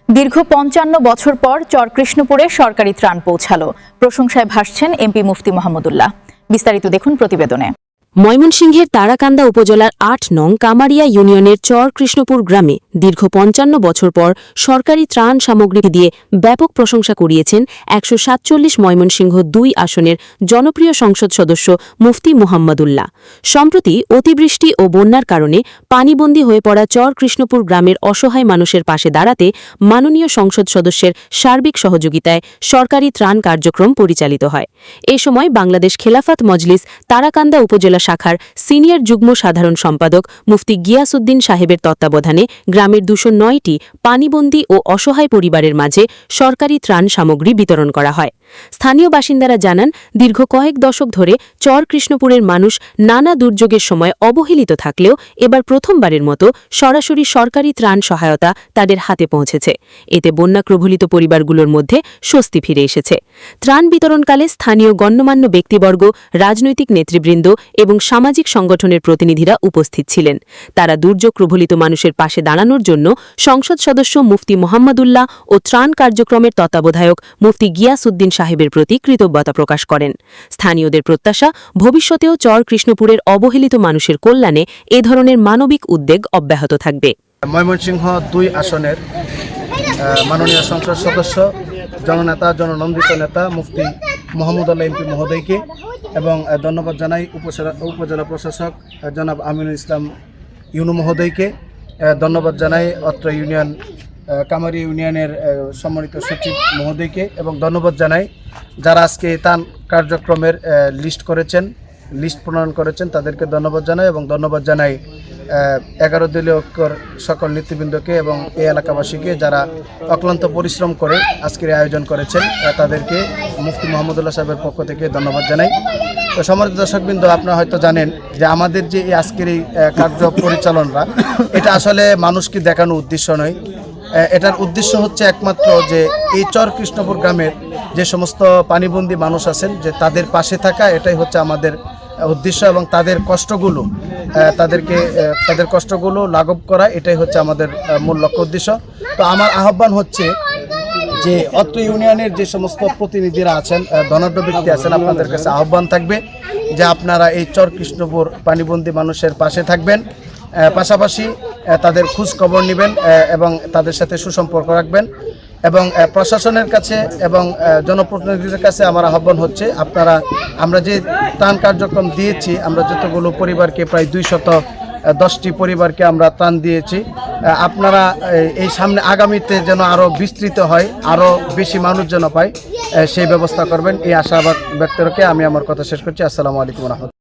দীর্ঘ ৫৫ বছর পর চরকৃষ্ণপুরে সরকারি ত্রাণ পৌঁছালো। প্রশংসায় ভাসছেন এমপি মুফতি মোহাম্মদুল্লাহ। বিস্তারিত দেখুন প্রতিবেদনে। ময়মনসিংহের তারাকান্দা উপজেলার ৮ নং কামারিয়া ইউনিয়নের চরকৃষ্ণপুর গ্রামে দীর্ঘ ৫৫ বছর পর সরকারি ত্রাণ সামগ্রী দিয়ে ব্যাপক প্রশংসা কুড়িয়েছেন ১৪৭ ময়মনসিংহ ২ আসনের জনপ্রিয় সংসদ সদস্য মুফতি মোহাম্মদুল্লাহ। সম্প্রতি অতিবৃষ্টি ও বন্যার কারণে পানিবন্দী হয়ে পড়া চরকৃষ্ণপুর গ্রামের অসহায় মানুষের পাশে দাঁড়াতে মাননীয় সংসদ সদস্যের সার্বিক সহযোগিতায় সরকারি ত্রাণ কার্যক্রম পরিচালিত হয়। এ সময় বাংলাদেশ খেলাফত মজলিস তারাকান্দা উপজেলা শাখার সিনিয়র যুগ্ম সাধারণ সম্পাদক মুফতি গিয়াসউদ্দিন সাহেবের তত্ত্বাবধানে গ্রামের ২০৯টি পানিবন্দী ও অসহায় পরিবারের মাঝে সরকারি ত্রাণ সামগ্রী বিতরণ করা হয়। স্থানীয় বাসিন্দারা জানান, দীর্ঘ কয়েক দশক ধরে চরকৃষ্ণপুরের মানুষ নানা দুর্যোগের সময় অবহেলিত থাকলেও এবার প্রথমবারের মতো সরাসরি সরকারি ত্রাণ সহায়তা তাদের হাতে পৌঁছেছে। এতে বন্যা প্রবলিত পরিবারগুলোর মধ্যে স্বস্তি ফিরে এসেছে। ত্রাণ বিতরণকালে স্থানীয় গণ্যমান্য ব্যক্তিবর্গ, রাজনৈতিক নেতৃবৃন্দ এবং সামাজিক সংগঠনের প্রতিনিধিরা উপস্থিত ছিলেন। তারা দুর্যোগ প্রবলিত মানুষের পাশে দাঁড়ানোর জন্য সংসদ সদস্য মুফতি মোহাম্মদুল্লাহ ও ত্রাণ কার্যক্রমের তত্ত্বাবধায়ক মুফতি গিয়াসউদ্দিন সাহেবের প্রতি কৃতজ্ঞতা প্রকাশ করেন। স্থানীয়দের প্রত্যাশা, ভবিষ্যতেও চরকৃষ্ণপুরের অবহেলিত মানুষের কল্যাণে এ ধরনের মানবিক উদ্যোগ অব্যাহত থাকবে। ময়মনসিংহ ২ আসনের মাননীয় সংসদ সদস্য, জননেতা, জননন্দিত নেতা মুফতি মোহাম্মদুল্লাহ এমপি মহোদয়কে এবং ধন্যবাদ জানাই উপজেলা প্রশাসক জনাব আমিনুল ইসলাম ইউনু মহোদয়কে। ধন্যবাদ জানাই অত্র ইউনিয়ন কামারি ইউনিয়নের সম্মানিত সচিব মহোদয়কে এবং ধন্যবাদ জানাই যারা আজকে ত্রাণ কার্যক্রমের লিস্ট প্রণয়ন করেছেন তাদেরকে ধন্যবাদ জানাই এবং ধন্যবাদ জানাই 11 দলীয় ঐক্যর সকল নেতৃবৃন্দকে এবং এই এলাকাবাসীকে যারা অক্লান্ত পরিশ্রম করে আজকের আয়োজন করেছেন। তাদেরকে মুফতি মোহাম্মদুল্লাহ সাহেবের পক্ষ থেকে ধন্যবাদ জানাই। তো সম্মানিত দর্শকবৃন্দ, আপনারা হয়তো জানেন যে আমাদের যে এই আজকের এই কার্য পরিচালনরা, এটা আসলে মানুষকে দেখানো উদ্দেশ্য নয়। এটার উদ্দেশ্য হচ্ছে একমাত্র যে এই চরকৃষ্ণপুর গ্রামের যে সমস্ত পানিবন্দী মানুষ আছেন যে তাদের পাশে থাকা, এটাই হচ্ছে আমাদের উদ্দেশ্য এবং তাদের কষ্টগুলো লাঘব করা, এটাই হচ্ছে আমাদের মূল লক্ষ্য উদ্দেশ্য। তো আমার আহ্বান হচ্ছে যে অত্র ইউনিয়নের যে সমস্ত প্রতিনিধিরা আছেন, ধনাঢ্য ব্যক্তি আছেন, আপনাদের কাছে আহ্বান থাকবে যে আপনারা এই চরকৃষ্ণপুর পানিবন্দী মানুষের পাশে থাকবেন, পাশাপাশি তাদের খোঁজ খবর নেবেন এবং তাদের সাথে সুসম্পর্ক রাখবেন। এবং প্রশাসনের কাছে এবং জনপ্রতিনিধিদের কাছে আমার আহ্বান হচ্ছে আমরা যে ত্রাণ কার্যক্রম দিয়েছি, আমরা যতগুলো পরিবারকে প্রায় 210টি পরিবারকে আমরা ত্রাণ দিয়েছি, আপনারা এই সামনে আগামীতে যেন আরও বিস্তৃত হয়, আরও বেশি মানুষ যেন পায়, সেই ব্যবস্থা করবেন। এই আশাবাদ ব্যক্ত রেখে আমি আমার কথা শেষ করছি। আসসালামু আলাইকুম।